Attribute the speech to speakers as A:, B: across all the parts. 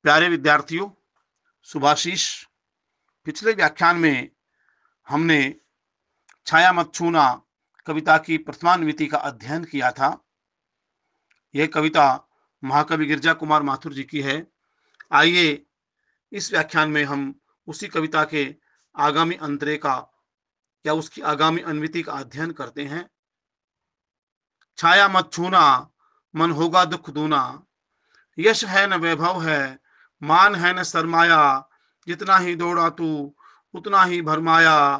A: प्यारे विद्यार्थियों, शुभाशीष। पिछले व्याख्यान में हमने छाया मत छूना कविता की प्रथमान्विति का अध्ययन किया था। यह कविता महाकवि गिरजा कुमार माथुर जी की है। आइए इस व्याख्यान में हम उसी कविता के आगामी अंतरे का या उसकी आगामी अन्विति का अध्ययन करते हैं। छाया मत छूना मन होगा दुख दूना, यश है न वैभव है, मान है न सरमाया, जितना ही दौड़ा तू उतना ही भरमाया।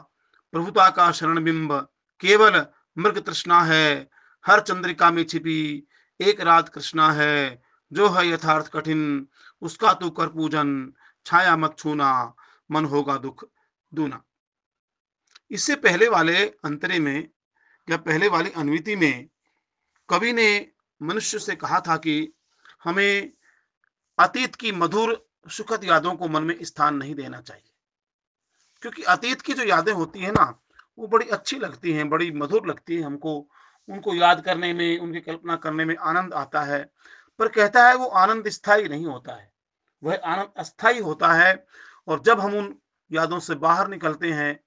A: प्रभुता का शरण बिंब केवल मृग तृष्णा है, हर चंद्रिका में छिपी एक रात कृष्णा है। जो है यथार्थ कठिन उसका तू कर पूजन, छाया मत छूना मन होगा दुख दूना। इससे पहले वाले अंतरे में या पहले वाली अन्विति में कवि ने मनुष्य से कहा था कि हमें अतीत की मधुर सुखद यादों को मन में स्थान नहीं देना चाहिए, क्योंकि अतीत की जो यादें होती है ना, वो बड़ी अच्छी लगती हैं, बड़ी मधुर लगती है हमको। उनको याद करने में, उनकी कल्पना करने में आनंद आता है। पर कहता है वो आनंद स्थायी नहीं होता है, वह आनंद अस्थायी होता है। और जब हम उन यादों से बाहर निकलते हैं,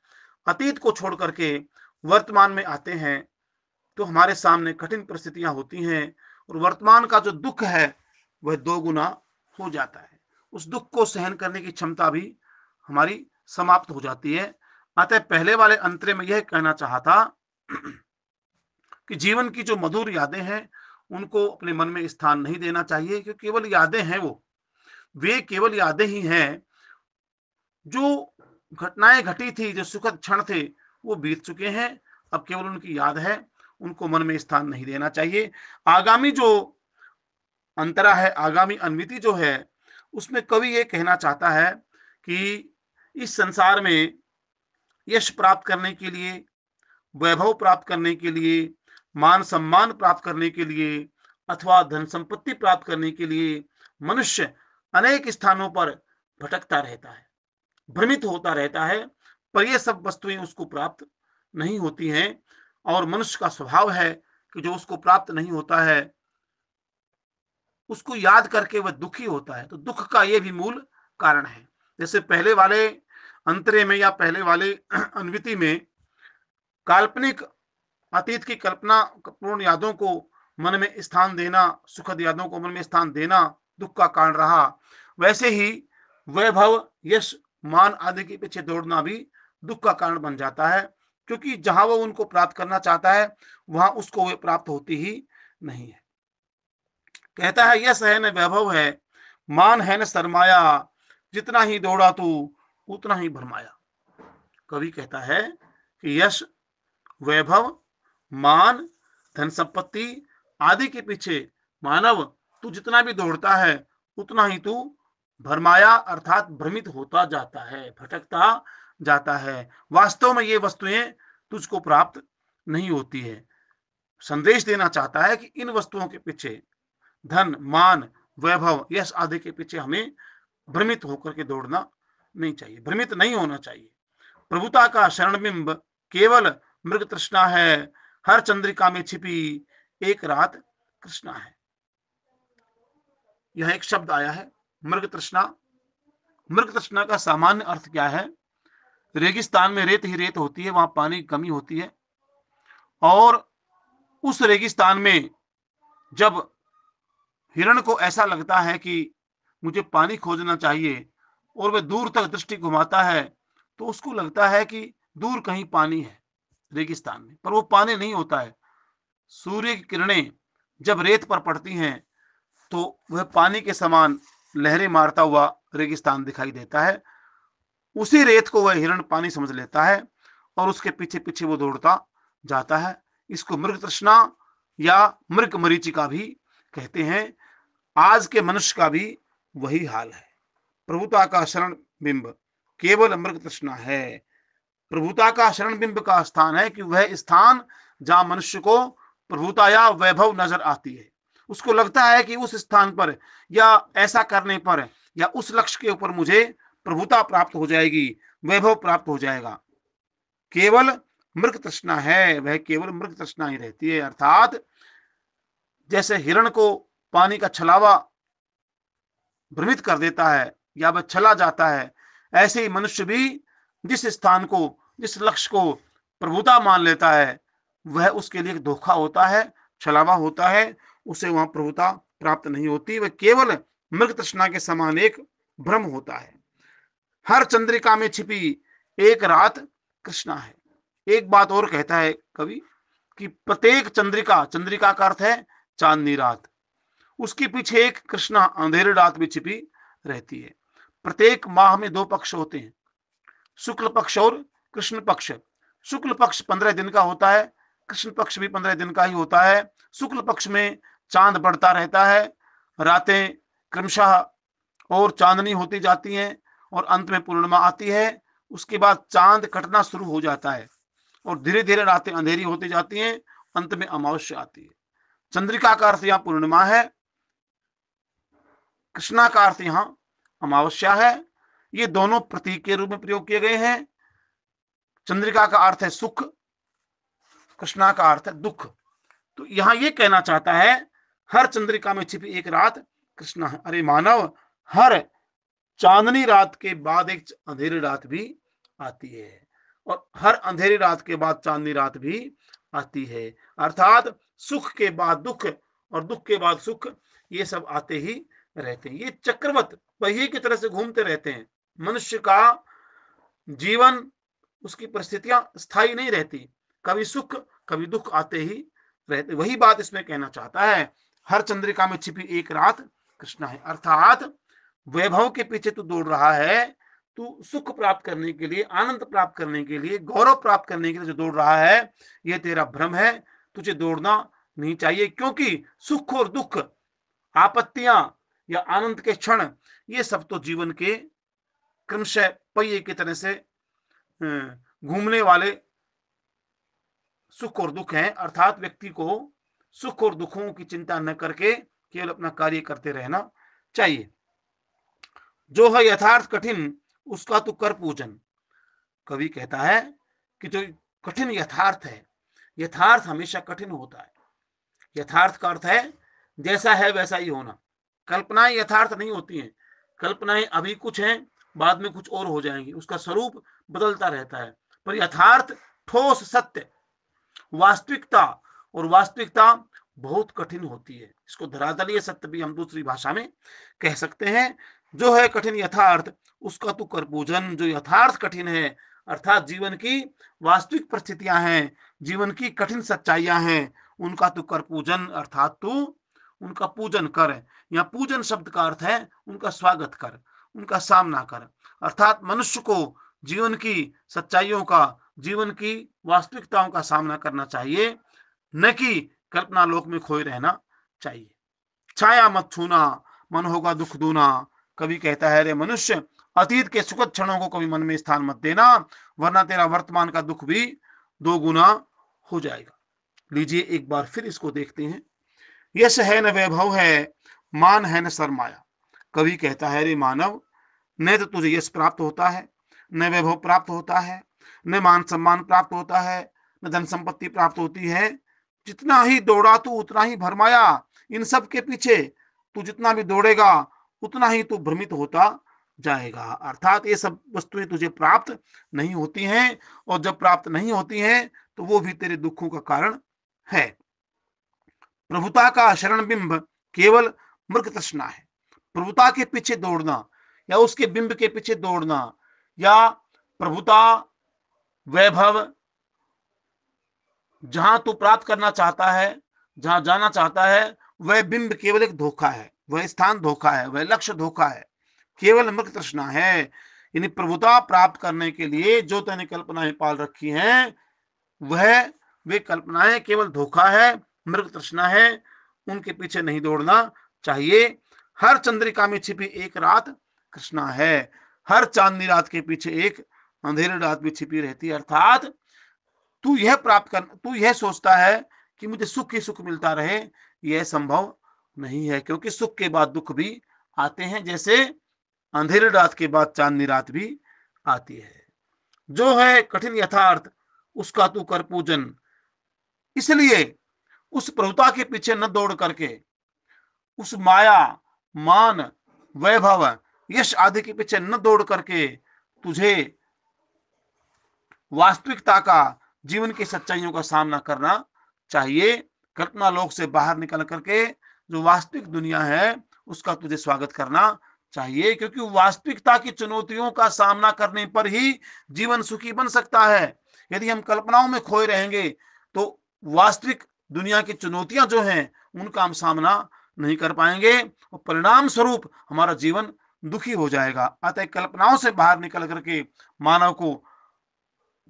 A: अतीत को छोड़ करके वर्तमान में आते हैं, तो हमारे सामने कठिन परिस्थितियां होती हैं और वर्तमान का जो दुख है वह दो गुना हो जाता है। उस दुख को सहन करने की क्षमता भी हमारी समाप्त हो जाती है। अतः पहले वाले अंतरे में यह कहना चाहा था कि जीवन की जो मधुर यादें हैं उनको अपने मन में स्थान नहीं देना चाहिए, क्योंकि केवल यादें हैं, वे केवल यादें ही हैं। जो घटनाएं घटी थी, जो सुखद क्षण थे, वो बीत चुके हैं। अब केवल उनकी याद है, उनको मन में स्थान नहीं देना चाहिए। आगामी जो अंतरा है, आगामी अन्विति जो है, उसमें कवि ये कहना चाहता है कि इस संसार में यश प्राप्त करने के लिए, वैभव प्राप्त करने के लिए, मान सम्मान प्राप्त करने के लिए अथवा धन संपत्ति प्राप्त करने के लिए मनुष्य अनेक स्थानों पर भटकता रहता है, भ्रमित होता रहता है, पर ये सब वस्तुएं उसको प्राप्त नहीं होती हैं। और मनुष्य का स्वभाव है कि जो उसको प्राप्त नहीं होता है उसको याद करके वह दुखी होता है। तो दुख का ये भी मूल कारण है। जैसे पहले वाले अंतरे में या पहले वाले अन्विति में काल्पनिक अतीत की कल्पना पूर्ण यादों को मन में स्थान देना, सुखद यादों को मन में स्थान देना दुख का कारण रहा, वैसे ही वैभव, यश, मान आदि के पीछे दौड़ना भी दुख का कारण बन जाता है, क्योंकि जहां वो उनको प्राप्त करना चाहता है वहां उसको वे प्राप्त होती ही नहीं है। कहता है यश है न वैभव है, मान है न सरमाया, जितना ही दौड़ा तू उतना ही भरमाया। कवि कहता है कि यश, वैभव, मान, धन संपत्ति आदि के पीछे मानव तू जितना भी दौड़ता है उतना ही तू भरमाया अर्थात भ्रमित होता जाता है, भटकता जाता है। वास्तव में ये वस्तुएं तुझको प्राप्त नहीं होती है। संदेश देना चाहता है कि इन वस्तुओं के पीछे, धन, मान, वैभव, यश आदि के पीछे हमें भ्रमित होकर के दौड़ना नहीं चाहिए, भ्रमित नहीं होना चाहिए। प्रभुता का शरण बिंब केवल मृग तृष्णा है, हर चंद्रिका में छिपी एक रात कृष्णा है। यह एक शब्द आया है मृग तृष्णा। मृग तृष्णा का सामान्य अर्थ क्या है? रेगिस्तान में रेत ही रेत होती है, वहां पानी की कमी होती है, और उस रेगिस्तान में जब हिरण को ऐसा लगता है कि मुझे पानी खोजना चाहिए और वह दूर तक दृष्टि घुमाता है, तो उसको लगता है कि दूर कहीं पानी है रेगिस्तान में, पर वो पानी नहीं होता है। सूर्य की किरणें जब रेत पर पड़ती हैं तो वह पानी के समान लहरें मारता हुआ रेगिस्तान दिखाई देता है। उसी रेत को वह हिरण पानी समझ लेता है और उसके पीछे पीछे वो दौड़ता जाता है। इसको मृग तृष्णा या मृग मरीचिका भी कहते हैं। आज के मनुष्य का भी वही हाल है। प्रभुता का शरण बिंब केवल मृग तृष्णा है। प्रभुता का शरण बिंब का स्थान है कि वह स्थान जहां मनुष्य को प्रभुता या वैभव नजर आती है। उसको लगता है कि उस स्थान पर या ऐसा करने पर या उस लक्ष्य के ऊपर मुझे प्रभुता प्राप्त हो जाएगी, वैभव प्राप्त हो जाएगा। केवल मृग तृष्णा है, वह केवल मृग तृष्णा ही रहती है। अर्थात जैसे हिरण को पानी का छलावा भ्रमित कर देता है या वह चला जाता है। ऐसे ही मनुष्य भी जिस स्थान को, जिस लक्ष्य को प्रभुता मान लेता है, वह उसके लिए धोखा होता है, छलावा होता है, उसे वहां प्रभुता प्राप्त नहीं होती। वह केवल मृग तृष्णा के समान एक भ्रम होता है। हर चंद्रिका में छिपी एक रात कृष्णा है। एक बात और कहता है कवि कि प्रत्येक चंद्रिका, चंद्रिका का अर्थ है चांदनी रात, उसके पीछे एक कृष्णा अंधेरी रात भी छिपी रहती है। प्रत्येक माह में दो पक्ष होते हैं, शुक्ल पक्ष और कृष्ण पक्ष। शुक्ल पक्ष 15 दिन का होता है, कृष्ण पक्ष भी 15 दिन का ही होता है। शुक्ल पक्ष में चांद बढ़ता रहता है, रातें क्रमशः और चांदनी होती जाती हैं और अंत में पूर्णिमा आती है। उसके बाद चांद कटना शुरू हो जाता है और धीरे धीरे रातें अंधेरी होती जाती हैं, अंत में अमावस्या आती है। चंद्रिका का अर्थ यहाँ पूर्णिमा है, कृष्णा का अर्थ यहाँ अमावस्या है। ये दोनों प्रतीक के रूप में प्रयोग किए गए हैं। चंद्रिका का अर्थ है सुख, कृष्णा का अर्थ है दुख। तो यहां ये कहना चाहता है हर चंद्रिका में छिपी एक रात कृष्णा है। अरे मानव, हर चांदनी रात के बाद एक अंधेरी रात भी आती है और हर अंधेरी रात के बाद चांदनी रात भी आती है। अर्थात सुख के बाद दुख और दुख के बाद सुख, ये सब आते ही रहते हैं। ये चक्रवत पहिए की तरह से घूमते रहते हैं। मनुष्य का जीवन, उसकी परिस्थितियां स्थायी नहीं रहती, कभी सुख कभी दुख आते ही रहते। वही बात इसमें कहना चाहता है, हर चंद्रिका में छिपी एक रात कृष्णा है। अर्थात वैभव के पीछे तू दौड़ रहा है, तू सुख प्राप्त करने के लिए, आनंद प्राप्त करने के लिए, गौरव प्राप्त करने के लिए जो दौड़ रहा है, यह तेरा भ्रम है। तुझे दौड़ना नहीं चाहिए, क्योंकि सुख और दुख, आपत्तियां या आनंद के क्षण, ये सब तो जीवन के क्रमशः पहिए की तरह से घूमने वाले सुख और दुख हैं। अर्थात व्यक्ति को सुख और दुखों की चिंता न करके केवल अपना कार्य करते रहना चाहिए। जो है यथार्थ कठिन, उसका तो कर पूजन। कवि कहता है कि जो कठिन यथार्थ है, यथार्थ हमेशा कठिन होता है। यथार्थ का अर्थ है जैसा है वैसा ही होना। कल्पनाएं यथार्थ नहीं होती हैं। कल्पनाएं अभी कुछ हैं, बाद में कुछ और हो जाएंगी, उसका स्वरूप बदलता रहता है। पर यथार्थ, ठोस सत्य, वास्तविकता, और वास्तविकता बहुत कठिन होती है। इसको धरातलीय सत्य भी हम दूसरी भाषा में कह सकते हैं। जो है कठिन यथार्थ, उसका तू कर पूजन। जो यथार्थ कठिन है, अर्थात जीवन की वास्तविक परिस्थितियां हैं, जीवन की कठिन सच्चाइयां हैं, उनका तू कर पूजन, अर्थात तू उनका पूजन कर। या पूजन शब्द का अर्थ है उनका स्वागत कर, उनका सामना कर। अर्थात मनुष्य को जीवन की सच्चाइयों का, जीवन की वास्तविकताओं का सामना करना चाहिए, न कि कल्पना लोक में खोए रहना चाहिए। छाया मत छूना, मन होगा दुख दूना। कवि कहता है, रे मनुष्य, अतीत के सुखद क्षणों को कभी मन में स्थान मत देना, वरना तेरा वर्तमान का दुख भी 2 गुना हो जाएगा। लीजिए एक बार फिर इसको देखते हैं। यश है न वैभव है, मान है न सरमाया। कवि कहता है, रे मानव, न तो तुझे यश प्राप्त होता है, न वैभव प्राप्त होता है, न मान सम्मान प्राप्त होता है, न धन संपत्ति प्राप्त होती है। जितना ही दौड़ा तू उतना ही भरमाया। इन सब के पीछे तू जितना भी दौड़ेगा उतना ही तू भ्रमित होता जाएगा। अर्थात ये सब वस्तुएं तुझे प्राप्त नहीं होती हैं, और जब प्राप्त नहीं होती हैं तो वो भी तेरे दुखों का कारण है। प्रभुता का शरण बिंब केवल मृग तृष्णा है। प्रभुता के पीछे दौड़ना या उसके बिंब के पीछे दौड़ना या प्रभुता, वैभव, जहां तू प्राप्त करना चाहता है, जहां जाना चाहता है, वह बिंब केवल एक धोखा है, वह स्थान धोखा है, वह लक्ष्य धोखा है, केवल मृग तृष्णा है। यानी प्रभुता प्राप्त करने के लिए जो तूने कल्पनाएं पाल रखी हैं, वह वे कल्पनाएं केवल धोखा है, मृग तृष्णा है। उनके पीछे नहीं दौड़ना चाहिए। हर चंद्रिका में छिपी एक रात कृष्णा है। हर चांदनी रात के पीछे एक अंधेरी रात भी छिपी रहती है। अर्थात तू यह सोचता है कि मुझे सुख ही सुख मिलता रहे, यह संभव नहीं है, क्योंकि सुख के बाद दुख भी आते हैं, जैसे अंधेरी रात के बाद चांदनी रात भी आती है। जो है कठिन यथार्थ, उसका तू कर पूजन। इसलिए उस प्रभुता के पीछे न दौड़ करके उस माया, मान, वैभव, यश आदि के पीछे न दौड़ करके तुझे वास्तविकता का, जीवन की सच्चाइयों का सामना करना चाहिए। कल्पना लोक से बाहर निकल करके जो वास्तविक दुनिया है उसका तुझे स्वागत करना चाहिए, क्योंकि वास्तविकता की चुनौतियों का सामना करने पर ही जीवन सुखी बन सकता है। यदि हम कल्पनाओं में खोए रहेंगे तो वास्तविक दुनिया की चुनौतियां जो हैं उनका हम सामना नहीं कर पाएंगे और परिणाम स्वरूप हमारा जीवन दुखी हो जाएगा। अतः कल्पनाओं से बाहर निकल करके मानव को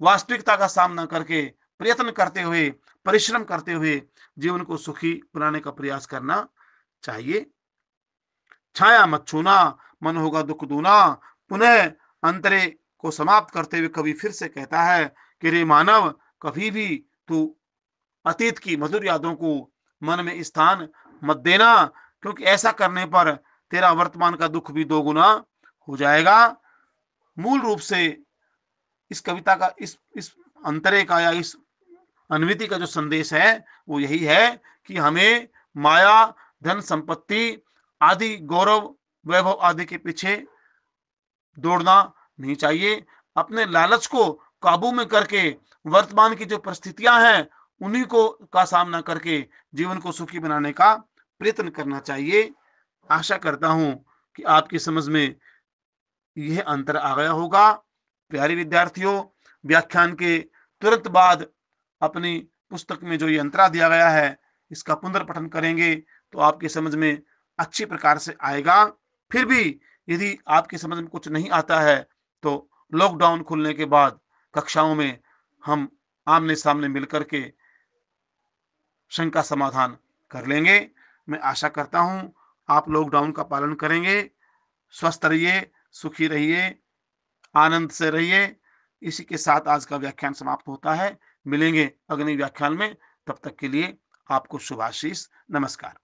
A: वास्तविकता का सामना करके, प्रयत्न करते हुए, परिश्रम करते हुए जीवन को सुखी बनाने का प्रयास करना चाहिए। छाया मत छूना, मन होगा दुख दूना। पुनः अंतरे को समाप्त करते हुए कवि फिर से कहता है कि रे मानव, कभी भी तू अतीत की मधुर यादों को मन में स्थान मत देना, क्योंकि ऐसा करने पर तेरा वर्तमान का दुख भी दोगुना हो जाएगा। मूल रूप से इस कविता का, इस अंतरे का या इस अनविति का जो संदेश है वो यही है कि हमें माया, धन संपत्ति आदि, गौरव वैभव आदि के पीछे दौड़ना नहीं चाहिए। अपने लालच को काबू में करके वर्तमान की जो परिस्थितियां हैं उन्हीं को का सामना करके जीवन को सुखी बनाने का प्रयत्न करना चाहिए। आशा करता हूं कि आपकी समझ में यह अंतर आ गया होगा। प्यारे विद्यार्थियों, व्याख्यान के तुरंत बाद अपनी पुस्तक में जो ये अंतरा दिया गया है इसका पुनर्पठन करेंगे तो आपकी समझ में अच्छी प्रकार से आएगा। फिर भी यदि आपकी समझ में कुछ नहीं आता है तो लॉकडाउन खुलने के बाद कक्षाओं में हम आमने सामने मिलकर के शंका समाधान कर लेंगे। मैं आशा करता हूं आप लॉकडाउन का पालन करेंगे। स्वस्थ रहिए, सुखी रहिए, आनंद से रहिए। इसी के साथ आज का व्याख्यान समाप्त होता है। मिलेंगे अगले व्याख्यान में, तब तक के लिए आपको शुभाशीष। नमस्कार।